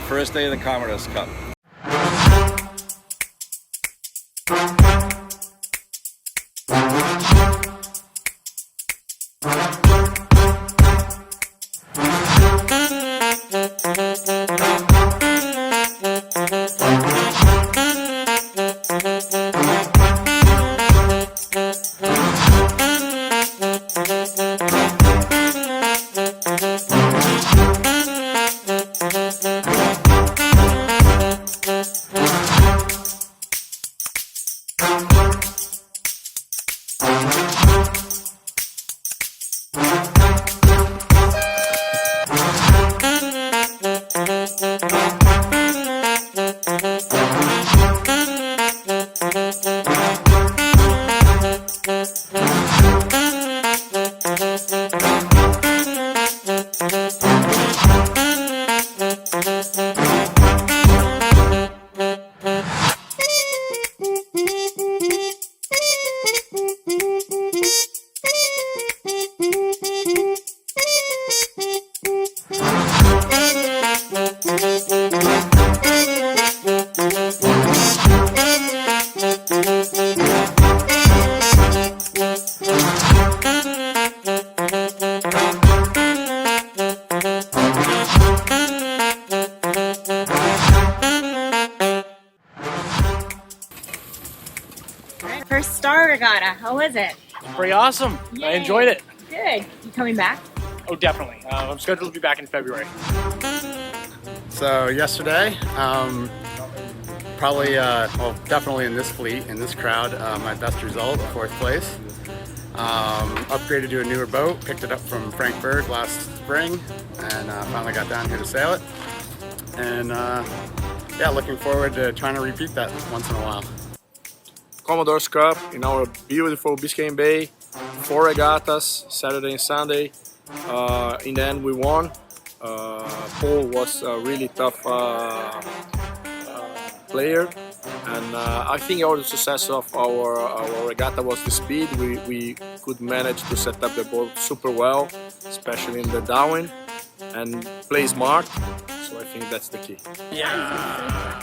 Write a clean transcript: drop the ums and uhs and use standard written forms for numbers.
The first day of the Commodore Cup. First star regatta, how was it? Pretty awesome. Yay. I enjoyed it. Good. You coming back? Oh, definitely. I'm scheduled to be back in February. So yesterday, definitely in this fleet, in this crowd, my best result, 4th place. Upgraded to a newer boat, picked it up from Frankfurt last spring, and finally got down here to sail it. And yeah, looking forward to trying to repeat that once in a while. Commodore's Cup in our beautiful Biscayne Bay, 4 regattas, Saturday and Sunday. In the end we won. Paul was a really tough player, and I think our success of our regatta was the speed. We could manage to set up the boat super well, especially in the downwind, and play smart, so I think that's the key. Yeah.